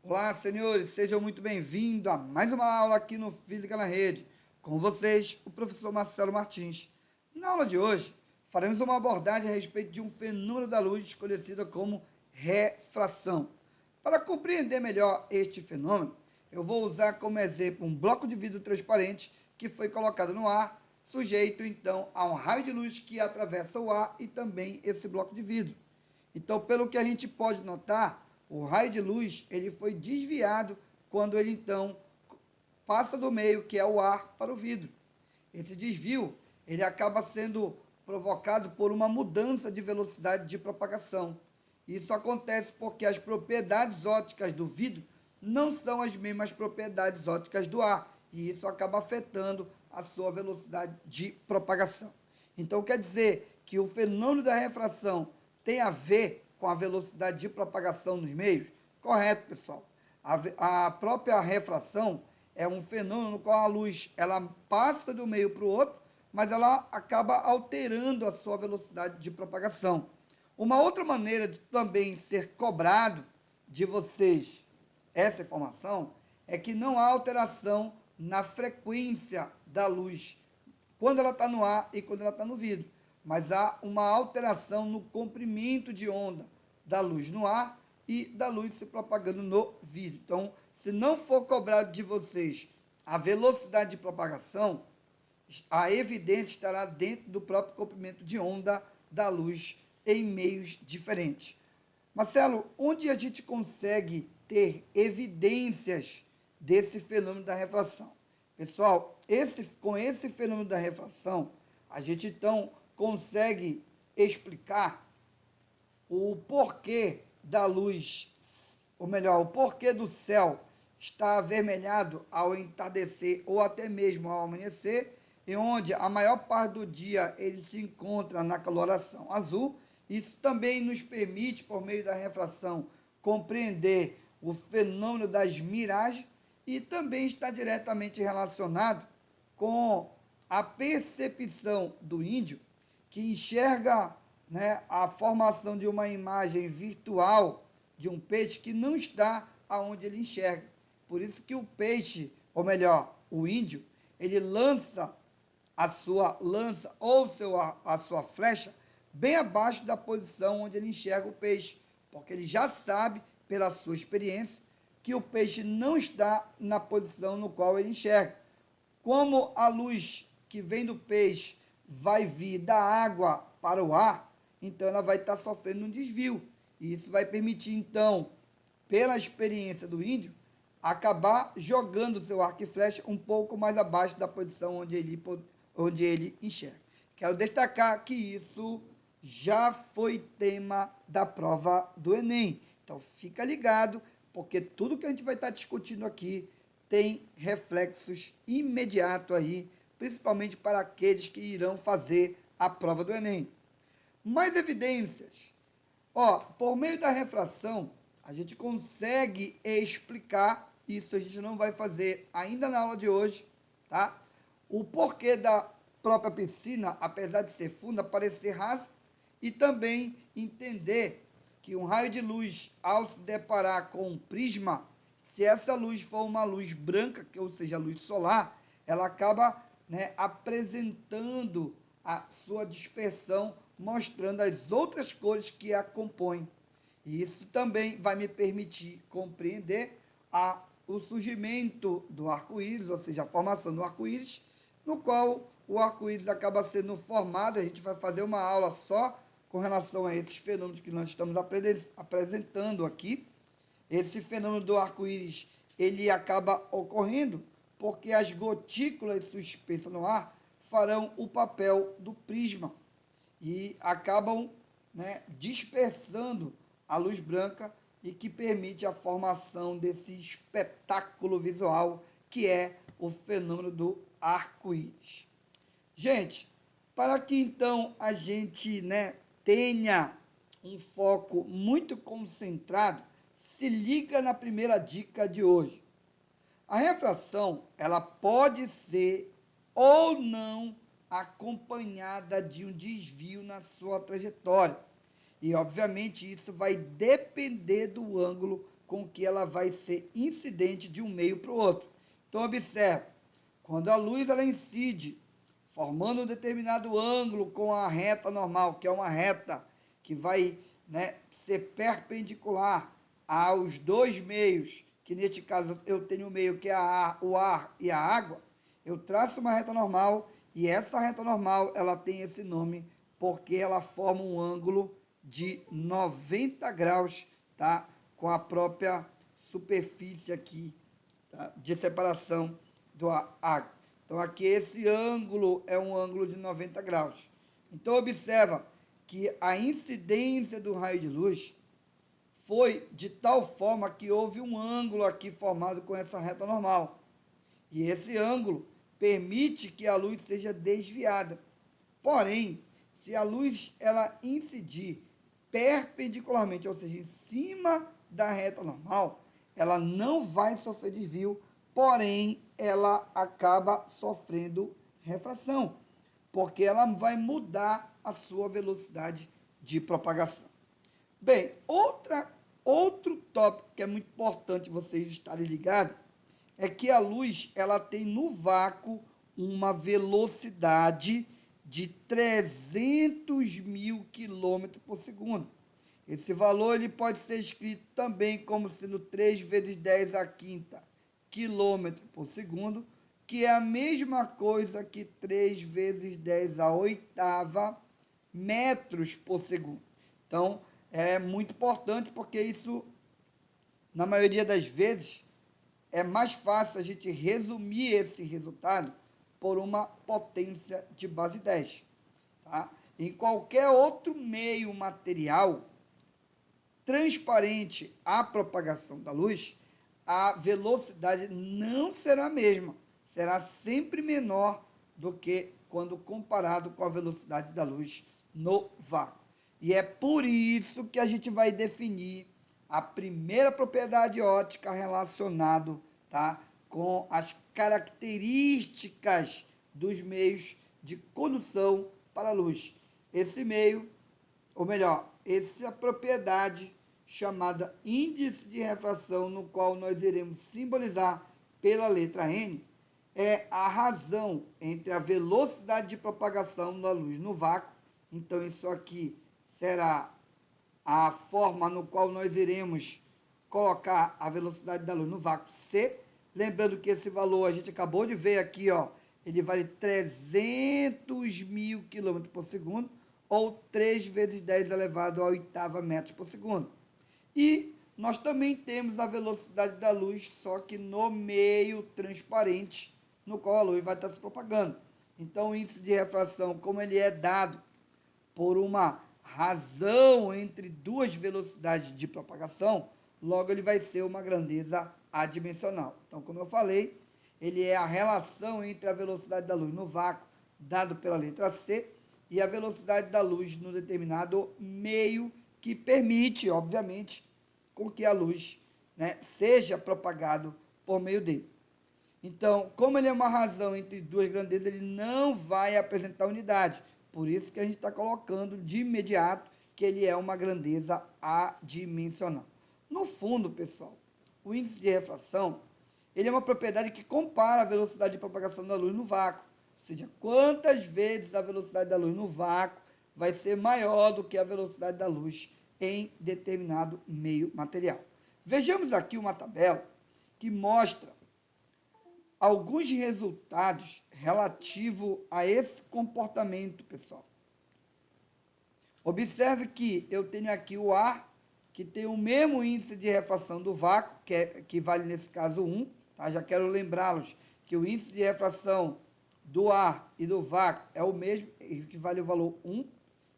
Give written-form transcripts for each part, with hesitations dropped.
Olá, senhores, sejam muito bem-vindos a mais uma aula aqui no Física na Rede. Com vocês, o professor Marcelo Martins. Na aula de hoje, faremos uma abordagem a respeito de um fenômeno da luz conhecido como refração. Para compreender melhor este fenômeno, eu vou usar como exemplo um bloco de vidro transparente que foi colocado no ar, sujeito então a um raio de luz que atravessa o ar e também esse bloco de vidro. Então, pelo que a gente pode notar, o raio de luz ele foi desviado quando ele então passa do meio, que é o ar, para o vidro. Esse desvio ele acaba sendo provocado por uma mudança de velocidade de propagação. Isso acontece porque as propriedades ópticas do vidro não são as mesmas propriedades ópticas do ar, e isso acaba afetando a sua velocidade de propagação. Então, quer dizer que o fenômeno da refração tem a ver com a velocidade de propagação nos meios? Correto, pessoal. A própria refração é um fenômeno no qual a luz ela passa do meio para o outro, mas ela acaba alterando a sua velocidade de propagação. Uma outra maneira de também ser cobrado de vocês essa informação é que não há alteração na frequência da luz quando ela está no ar e quando ela está no vidro, mas há uma alteração no comprimento de onda da luz no ar e da luz se propagando no vidro. Então, se não for cobrado de vocês a velocidade de propagação, a evidência estará dentro do próprio comprimento de onda da luz em meios diferentes. Marcelo, onde a gente consegue ter evidências desse fenômeno da refração? Pessoal, com esse fenômeno da refração, a gente então consegue explicar o porquê da luz, ou melhor, o porquê do céu estar avermelhado ao entardecer ou até mesmo ao amanhecer, e onde a maior parte do dia ele se encontra na coloração azul. Isso também nos permite, por meio da refração, compreender o fenômeno das miragens e também está diretamente relacionado com a percepção do índio, que enxerga, né, a formação de uma imagem virtual de um peixe que não está aonde ele enxerga. Por isso que o peixe, ou melhor, o índio, ele lança a sua lança ou a sua flecha bem abaixo da posição onde ele enxerga o peixe, porque ele já sabe, pela sua experiência, que o peixe não está na posição no qual ele enxerga. Como a luz que vem do peixe vai vir da água para o ar, então ela vai estar sofrendo um desvio. E isso vai permitir, então, pela experiência do índio, acabar jogando o seu arco e flecha um pouco mais abaixo da posição onde ele enxerga. Quero destacar que isso já foi tema da prova do Enem. Então, fica ligado, porque tudo que a gente vai estar discutindo aqui tem reflexos imediatos aí, principalmente para aqueles que irão fazer a prova do Enem. Mais evidências. Por meio da refração, a gente consegue explicar, isso a gente não vai fazer ainda na aula de hoje, tá? O porquê da própria piscina, apesar de ser funda, parecer rasa, e também entender que um raio de luz, ao se deparar com um prisma, se essa luz for uma luz branca, ou seja, luz solar, ela acaba, né, apresentando a sua dispersão, mostrando as outras cores que a compõem. E isso também vai me permitir compreender o surgimento do arco-íris, ou seja, a formação do arco-íris, no qual o arco-íris acaba sendo formado. A gente vai fazer uma aula só com relação a esses fenômenos que nós estamos apresentando aqui. Esse fenômeno do arco-íris, ele acaba ocorrendo porque as gotículas suspensas no ar farão o papel do prisma e acabam, né, dispersando a luz branca e que permite a formação desse espetáculo visual que é o fenômeno do arco-íris. Gente, para que então a gente, né, tenha um foco muito concentrado, se liga na primeira dica de hoje. A refração, ela pode ser ou não acompanhada de um desvio na sua trajetória. E, obviamente, isso vai depender do ângulo com que ela vai ser incidente de um meio para o outro. Então, observe, quando a luz ela incide, formando um determinado ângulo com a reta normal, que é uma reta que vai, né, ser perpendicular aos dois meios, que neste caso eu tenho o meio que é o ar e a água, eu traço uma reta normal e essa reta normal ela tem esse nome porque ela forma um ângulo de 90 graus, tá? Com a própria superfície aqui, tá? De separação do água. Então aqui esse ângulo é um ângulo de 90 graus. Então observa que a incidência do raio de luz foi de tal forma que houve um ângulo aqui formado com essa reta normal. E esse ângulo permite que a luz seja desviada. Porém, se a luz ela incidir perpendicularmente, ou seja, em cima da reta normal, ela não vai sofrer desvio, porém, ela acaba sofrendo refração, porque ela vai mudar a sua velocidade de propagação. Bem, outro tópico que é muito importante vocês estarem ligados é que a luz ela tem no vácuo uma velocidade de 300 mil quilômetros por segundo. Esse valor ele pode ser escrito também como sendo 3 vezes 10 à quinta quilômetro por segundo, que é a mesma coisa que 3 vezes 10 à oitava metros por segundo. Então, é muito importante porque isso, na maioria das vezes, é mais fácil a gente resumir esse resultado por uma potência de base 10. Tá? Em qualquer outro meio material transparente à propagação da luz, a velocidade não será a mesma, será sempre menor do que quando comparado com a velocidade da luz no vácuo. E é por isso que a gente vai definir a primeira propriedade óptica relacionada, tá, com as características dos meios de condução para a luz. Esse meio, ou melhor, essa propriedade chamada índice de refração, no qual nós iremos simbolizar pela letra N, é a razão entre a velocidade de propagação da luz no vácuo. Então, isso aqui será a forma no qual nós iremos colocar a velocidade da luz no vácuo C. Lembrando que esse valor a gente acabou de ver aqui, ó, ele vale 300 mil quilômetros por segundo, ou 3 vezes 10 elevado à oitava metros por segundo. E nós também temos a velocidade da luz, só que no meio transparente, no qual a luz vai estar se propagando. Então, o índice de refração, como ele é dado por uma razão entre duas velocidades de propagação, logo ele vai ser uma grandeza adimensional. Então, como eu falei, ele é a relação entre a velocidade da luz no vácuo, dado pela letra C, e a velocidade da luz no determinado meio, que permite, obviamente, com que a luz, né, seja propagado por meio dele. Então, como ele é uma razão entre duas grandezas, ele não vai apresentar unidade. Por isso que a gente está colocando de imediato que ele é uma grandeza adimensional. No fundo, pessoal, o índice de refração, ele é uma propriedade que compara a velocidade de propagação da luz no vácuo. Ou seja, quantas vezes a velocidade da luz no vácuo vai ser maior do que a velocidade da luz em determinado meio material. Vejamos aqui uma tabela que mostra alguns resultados relativos a esse comportamento, pessoal. Observe que eu tenho aqui o ar, que tem o mesmo índice de refração do vácuo, que vale nesse caso 1. Tá? Já quero lembrá-los que o índice de refração do ar e do vácuo é o mesmo, que vale o valor 1.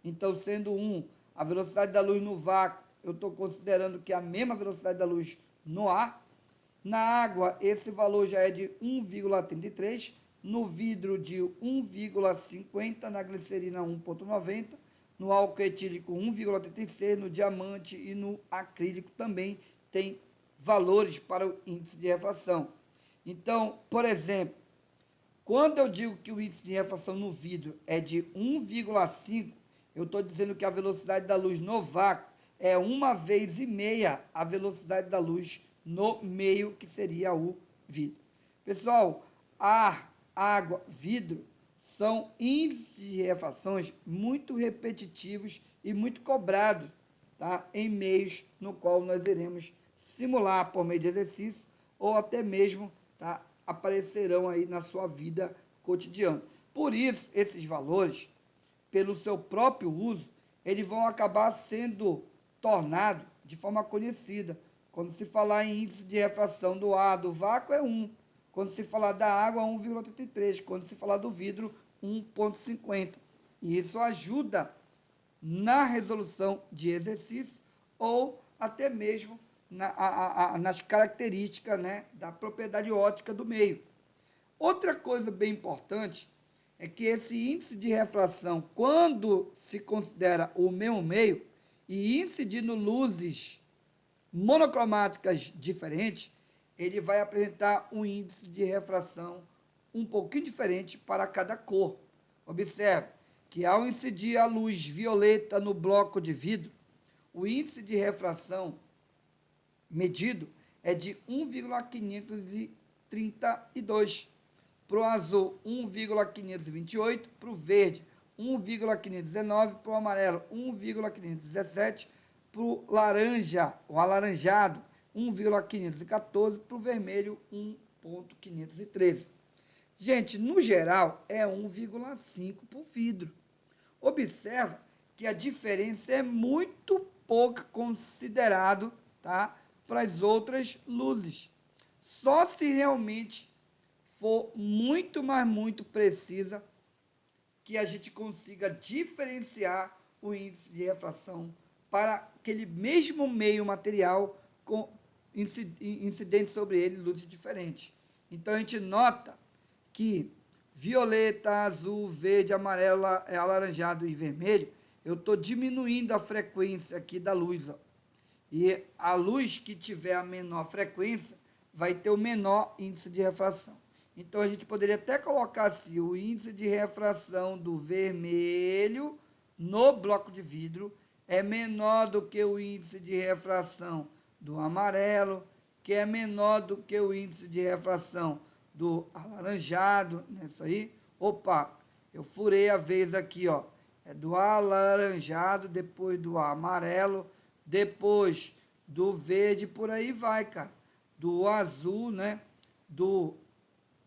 Então, sendo 1, a velocidade da luz no vácuo, eu estou considerando que é a mesma velocidade da luz no ar. Na água, esse valor já é de 1,33, no vidro de 1,50, na glicerina 1,90, no álcool etílico 1,86, no diamante e no acrílico também tem valores para o índice de refração. Então, por exemplo, quando eu digo que o índice de refração no vidro é de 1,5, eu estou dizendo que a velocidade da luz no vácuo é 1,5 vezes a velocidade da luz no meio, que seria o vidro. Pessoal, ar, água, vidro são índices de refrações muito repetitivos e muito cobrados, tá? Em meios no qual nós iremos simular por meio de exercício ou até mesmo, tá, aparecerão aí na sua vida cotidiana. Por isso, esses valores, pelo seu próprio uso, eles vão acabar sendo tornados de forma conhecida. Quando se falar em índice de refração do ar, do vácuo, é 1. Quando se falar da água, 1,83. Quando se falar do vidro, 1,50. E isso ajuda na resolução de exercício ou até mesmo nas características, né, da propriedade óptica do meio. Outra coisa bem importante é que esse índice de refração, quando se considera o mesmo meio e incidindo luzes monocromáticas diferentes, ele vai apresentar um índice de refração um pouquinho diferente para cada cor. Observe que ao incidir a luz violeta no bloco de vidro, o índice de refração medido é de 1,532. Para o azul, 1,528. Para o verde, 1,519. Para o amarelo, 1,517. Para o laranja, o alaranjado, 1,514. Para o vermelho, 1,513. Gente, no geral, é 1,5 para o vidro. Observa que a diferença é muito pouca considerado, tá, para as outras luzes. Só se realmente for muito, mas muito precisa, que a gente consiga diferenciar o índice de refração para aquele mesmo meio material com incidente sobre ele luzes diferentes. Então a gente nota que violeta, azul, verde, amarelo, alaranjado e vermelho, eu estou diminuindo a frequência aqui da luz, ó. E a luz que tiver a menor frequência vai ter o menor índice de refração. Então, a gente poderia até colocar assim, o índice de refração do vermelho no bloco de vidro é menor do que o índice de refração do amarelo, que é menor do que o índice de refração do alaranjado, não é isso aí? Opa, eu furei a vez aqui, ó. É do alaranjado, depois do amarelo, depois do verde, por aí vai, cara. Do azul, né? Do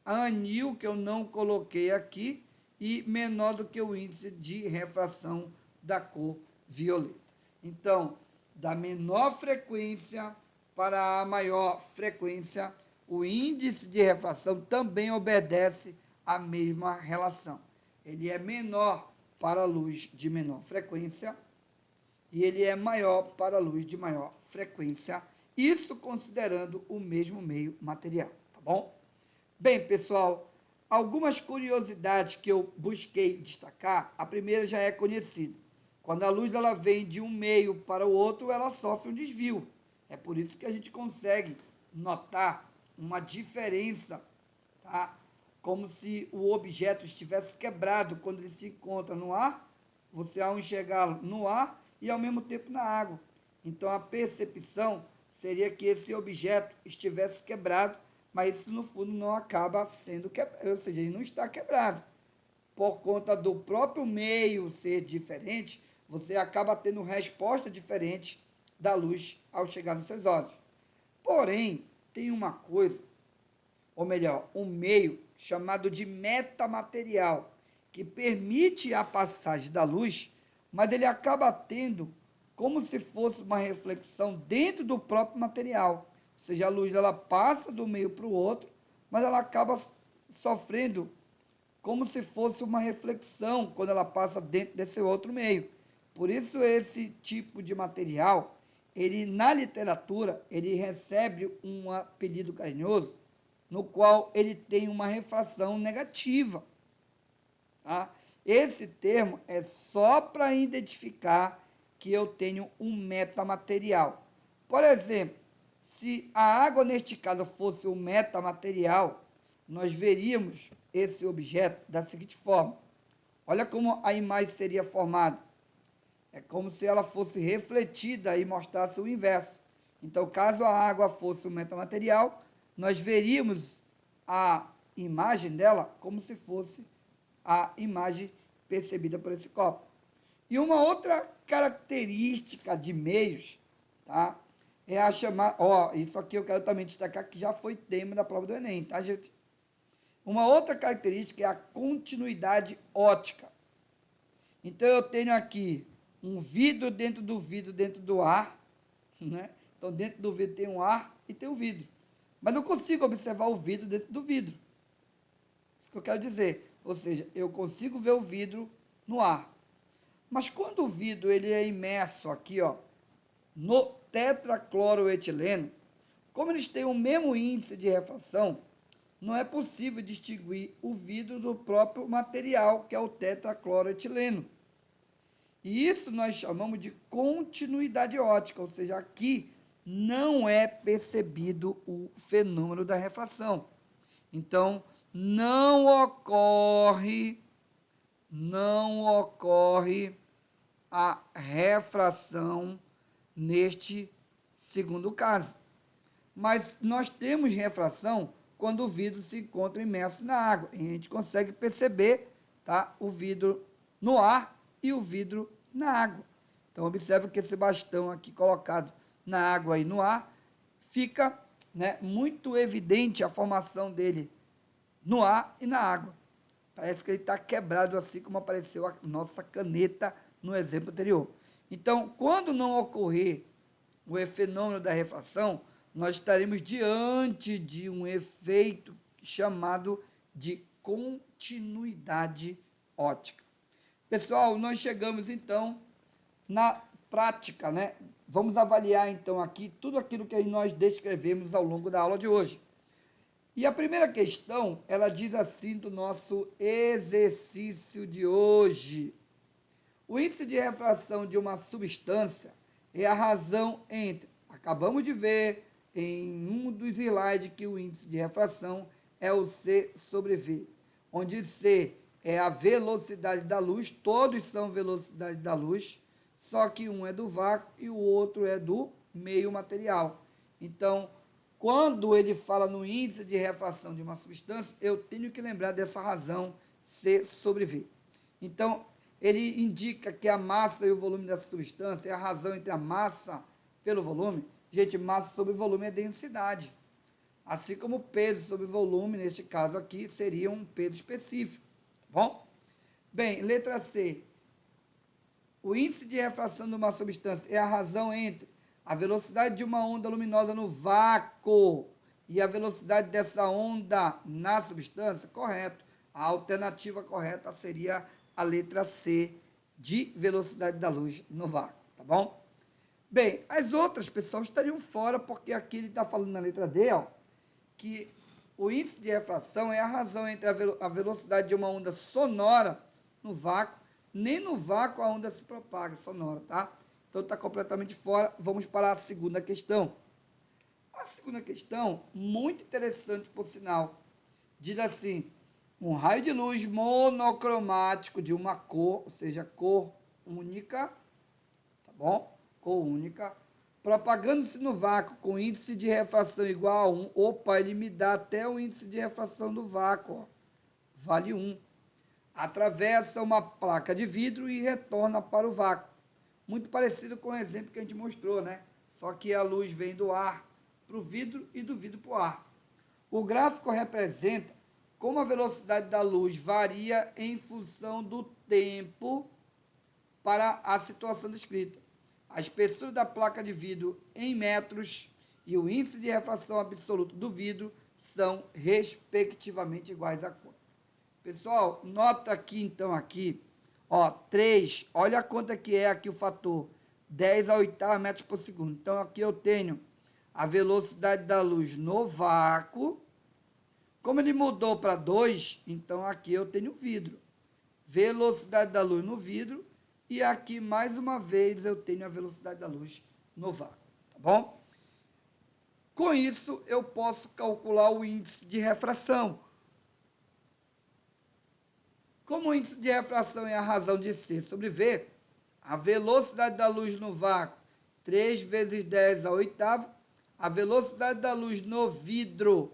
anil, que eu não coloquei aqui, e menor do que o índice de refração da cor violeta. Então, da menor frequência para a maior frequência, o índice de refração também obedece à mesma relação. Ele é menor para a luz de menor frequência e ele é maior para a luz de maior frequência, isso considerando o mesmo meio material, tá bom? Bem, pessoal, algumas curiosidades que eu busquei destacar. A primeira já é conhecida. Quando a luz ela vem de um meio para o outro, ela sofre um desvio. É por isso que a gente consegue notar uma diferença, tá? Como se o objeto estivesse quebrado quando ele se encontra no ar, você ao enxergá-lo no ar e ao mesmo tempo na água. Então a percepção seria que esse objeto estivesse quebrado, mas isso no fundo não acaba sendo quebrado, ou seja, ele não está quebrado. Por conta do próprio meio ser diferente, você acaba tendo resposta diferente da luz ao chegar nos seus olhos. Porém, tem uma coisa, ou melhor, um meio chamado de metamaterial, que permite a passagem da luz, mas ele acaba tendo como se fosse uma reflexão dentro do próprio material. Ou seja, a luz ela passa do meio para o outro, mas ela acaba sofrendo como se fosse uma reflexão quando ela passa dentro desse outro meio. Por isso, esse tipo de material, ele na literatura, ele recebe um apelido carinhoso, no qual ele tem uma refração negativa. Tá? Esse termo é só para identificar que eu tenho um metamaterial. Por exemplo, se a água, neste caso, fosse um metamaterial, nós veríamos esse objeto da seguinte forma. Olha como a imagem seria formada. É como se ela fosse refletida e mostrasse o inverso. Então, caso a água fosse um metamaterial, nós veríamos a imagem dela como se fosse a imagem percebida por esse copo. E uma outra característica de meios, tá? É a chamada, isso aqui eu quero também destacar que já foi tema da prova do Enem, tá, gente? Uma outra característica é a continuidade ótica. Então, eu tenho aqui um vidro dentro do ar, né? Então, dentro do vidro tem um ar e tem um vidro. Mas eu consigo observar o vidro dentro do vidro. Isso que eu quero dizer. Ou seja, eu consigo ver o vidro no ar. Mas quando o vidro ele é imerso aqui, ó, no tetracloroetileno, como eles têm o mesmo índice de refração, não é possível distinguir o vidro do próprio material, que é o tetracloroetileno. E isso nós chamamos de continuidade ótica, ou seja, aqui não é percebido o fenômeno da refração. Então, não ocorre a refração neste segundo caso. Mas nós temos refração quando o vidro se encontra imerso na água. E a gente consegue perceber, tá, o vidro no ar e o vidro na água. Então, observe que esse bastão aqui colocado na água e no ar, fica, né, muito evidente a formação dele no ar e na água. Parece que ele está quebrado, assim como apareceu a nossa caneta no exemplo anterior. Então, quando não ocorrer o fenômeno da refração, nós estaremos diante de um efeito chamado de continuidade ótica. Pessoal, nós chegamos então na prática, né? Vamos avaliar então aqui tudo aquilo que nós descrevemos ao longo da aula de hoje. E a primeira questão, ela diz assim do nosso exercício de hoje. O índice de refração de uma substância é a razão entre, acabamos de ver em um dos slides que o índice de refração é o C sobre V, onde C é a velocidade da luz, todos são velocidade da luz, só que um é do vácuo e o outro é do meio material. Então, quando ele fala no índice de refração de uma substância, eu tenho que lembrar dessa razão C sobre V. Então, ele indica que a massa e o volume dessa substância é a razão entre a massa pelo volume. Gente, massa sobre volume é densidade. Assim como peso sobre volume, neste caso aqui, seria um peso específico. Tá bom? Bem, letra C. O índice de refração de uma substância é a razão entre a velocidade de uma onda luminosa no vácuo e a velocidade dessa onda na substância. Correto. A alternativa correta seria a letra C, de velocidade da luz no vácuo, tá bom? Bem, as outras pessoas estariam fora, porque aqui ele está falando na letra D, ó, que o índice de refração é a razão entre a velocidade de uma onda sonora no vácuo, nem no vácuo a onda se propaga sonora, tá? Então está completamente fora. Vamos para a segunda questão. A segunda questão, muito interessante por sinal, diz assim: um raio de luz monocromático de uma cor, ou seja, cor única, tá bom? Cor única, propagando-se no vácuo com índice de refração igual a 1, opa, ele me dá até o índice de refração do vácuo, ó, vale 1. Atravessa uma placa de vidro e retorna para o vácuo. Muito parecido com o exemplo que a gente mostrou, né? Só que a luz vem do ar para o vidro e do vidro para o ar. O gráfico representa como a velocidade da luz varia em função do tempo para a situação descrita. A espessura da placa de vidro em metros e o índice de refração absoluto do vidro são, respectivamente, iguais a quanto? Pessoal, nota aqui, então, aqui, ó, 3, olha a conta que é aqui o fator, 10 a oitava metros por segundo. Então, aqui eu tenho a velocidade da luz no vácuo. Como ele mudou para 2, então aqui eu tenho vidro. Velocidade da luz no vidro. E aqui, mais uma vez, eu tenho a velocidade da luz no vácuo. Tá bom? Com isso, eu posso calcular o índice de refração. Como o índice de refração é a razão de C sobre V, A velocidade da luz no vácuo, 3 vezes 10 à oitava. A velocidade da luz no vidro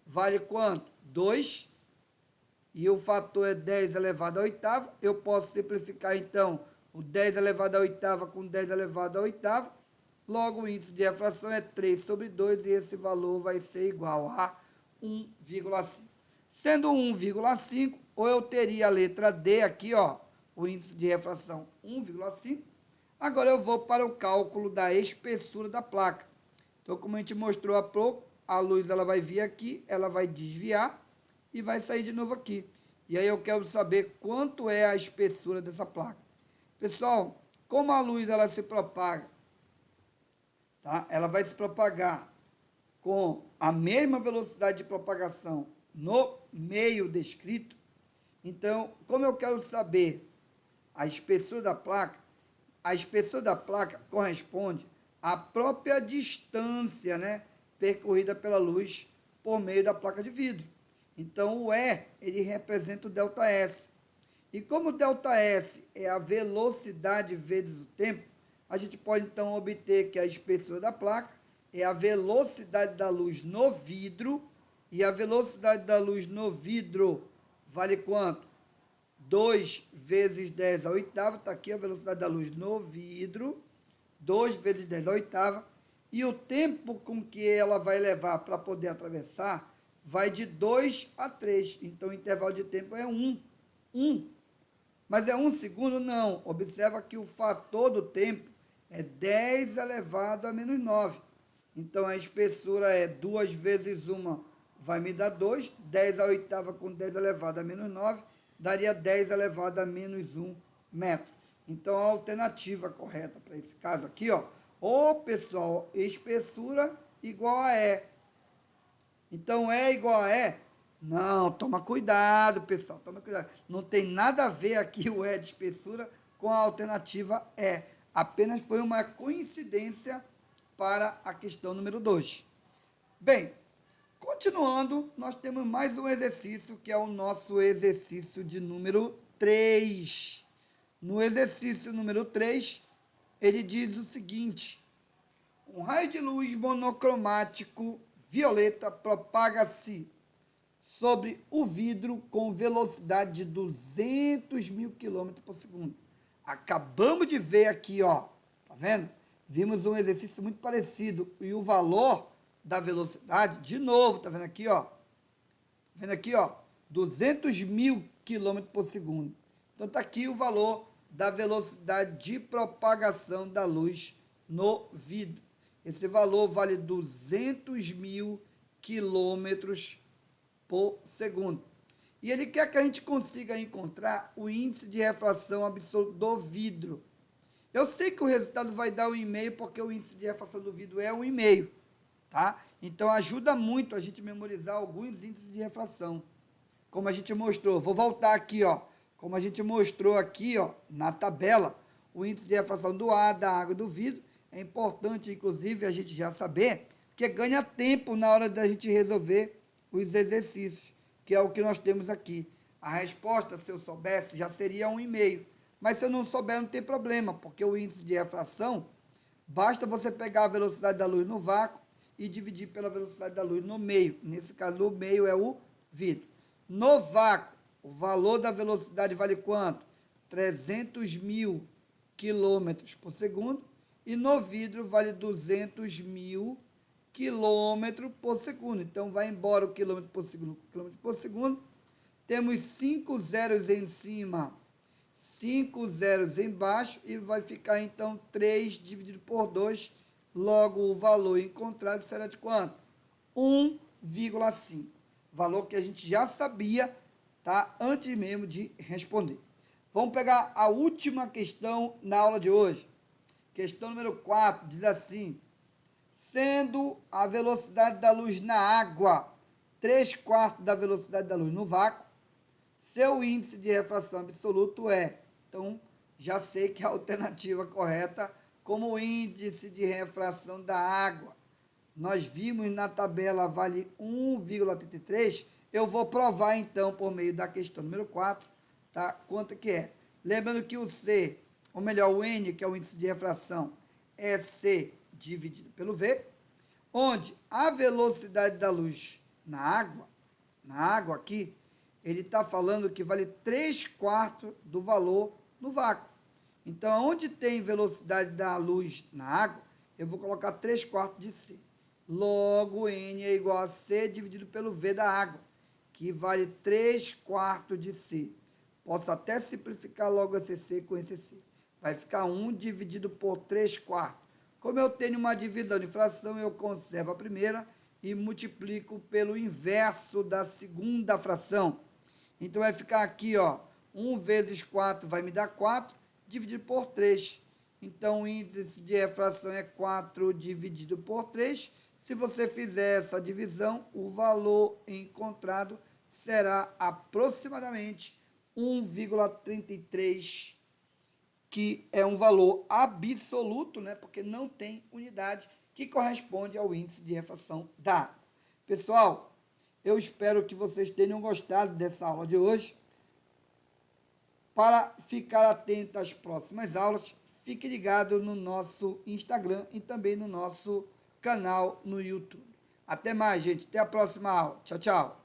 vale quanto? 2. E o fator é 10 elevado à oitava. Eu posso simplificar, então, o 10 elevado à oitava com 10 elevado à oitava. Logo, o índice de refração é 3 sobre 2 e esse valor vai ser igual a 1,5. Sendo 1,5, ou eu teria a letra D aqui, ó, o índice de refração 1,5. Agora eu vou para o cálculo da espessura da placa. Então, como a gente mostrou há pouco, a luz ela vai vir aqui, ela vai desviar e vai sair de novo aqui. E aí eu quero saber quanto é a espessura dessa placa. Pessoal, como a luz ela se propaga, tá? Ela vai se propagar com a mesma velocidade de propagação no meio descrito. Então, como eu quero saber a espessura da placa, a espessura da placa corresponde à própria distância, né, percorrida pela luz por meio da placa de vidro. Então, o E, ele representa o ΔS. E como o ΔS é a velocidade vezes o tempo, a gente pode, então, obter que a espessura da placa é a velocidade da luz no vidro, e a velocidade da luz no vidro vale quanto? 2 vezes 10 à oitava, está aqui a velocidade da luz no vidro, 2 vezes 10 à oitava, e o tempo com que ela vai levar para poder atravessar vai de 2 a 3, então o intervalo de tempo é 1. Mas é 1 segundo? Não. Observa que o fator do tempo é 10 elevado a menos 9. Então, a espessura é 2 vezes 1 vai me dar 2. 10 à oitava com 10 elevado a menos 9 daria 10 elevado a menos 1 metro. Então, a alternativa correta para esse caso aqui, ó. Ô, pessoal, espessura igual a E. Então, E igual a E? Não, toma cuidado, pessoal, toma cuidado. Não tem nada a ver aqui o E de espessura com a alternativa E. Apenas foi uma coincidência para a questão número 2. Bem, continuando, nós temos mais um exercício, que é o nosso exercício de número 3. No exercício número 3, ele diz o seguinte: um raio de luz monocromático violeta propaga-se sobre o vidro com velocidade de 200 mil km por segundo. Acabamos de ver aqui, ó, tá vendo? Vimos um exercício muito parecido e o valor da velocidade, de novo, tá vendo aqui, ó? Tá vendo aqui, ó? 200 mil km por segundo. Então, tá aqui o valor da velocidade de propagação da luz no vidro. Esse valor vale 200 mil quilômetros por segundo. E ele quer que a gente consiga encontrar o índice de refração absoluto do vidro. Eu sei que o resultado vai dar 1,5, porque o índice de refração do vidro é 1,5, tá? Então, ajuda muito a gente memorizar alguns índices de refração. Como a gente mostrou, vou voltar aqui, ó. Como a gente mostrou aqui, ó, na tabela, o índice de refração do ar, da água e do vidro. É importante, inclusive, a gente já saber, porque ganha tempo na hora da gente resolver os exercícios, que é o que nós temos aqui. A resposta, se eu soubesse, já seria 1,5. Mas se eu não souber, não tem problema, porque o índice de refração, basta você pegar a velocidade da luz no vácuo e dividir pela velocidade da luz no meio. Nesse caso, no meio é o vidro. No vácuo, o valor da velocidade vale quanto? 300 mil quilômetros por segundo. E no vidro vale 200 mil quilômetros por segundo. Então, vai embora o quilômetro por segundo, quilômetro por segundo. Temos 5 zeros em cima, 5 zeros embaixo, e vai ficar, então, 3 dividido por 2. Logo, o valor encontrado será de quanto? 1,5. Valor que a gente já sabia, tá? Antes mesmo de responder. Vamos pegar a última questão na aula de hoje. Questão número 4, diz assim: sendo a velocidade da luz na água 3/4 da velocidade da luz no vácuo, seu índice de refração absoluto é. Então, já sei que a alternativa correta, como o índice de refração da água, nós vimos na tabela, vale 1,33, eu vou provar, então, por meio da questão número 4, tá? Quanto que é? Lembrando que o C ou melhor, o N, que é o índice de refração, é C dividido pelo V, onde a velocidade da luz na água aqui, ele está falando que vale 3/4 do valor no vácuo. Então, onde tem velocidade da luz na água, eu vou colocar 3/4 de C. Logo, N é igual a C dividido pelo V da água, que vale 3/4 de C. Posso até simplificar logo esse C com esse C. Vai ficar 1 dividido por 3/4. Como eu tenho uma divisão de fração, eu conservo a primeira e multiplico pelo inverso da segunda fração. Então, vai ficar aqui, ó, 1 vezes 4 vai me dar 4, dividido por 3. Então, o índice de refração é 4 dividido por 3. Se você fizer essa divisão, o valor encontrado será aproximadamente 1,33, que é um valor absoluto, né? Porque não tem unidade, que corresponde ao índice de refração da água. Pessoal, eu espero que vocês tenham gostado dessa aula de hoje. Para ficar atento às próximas aulas, fique ligado no nosso Instagram e também no nosso canal no YouTube. Até mais, gente. Até a próxima aula. Tchau, tchau.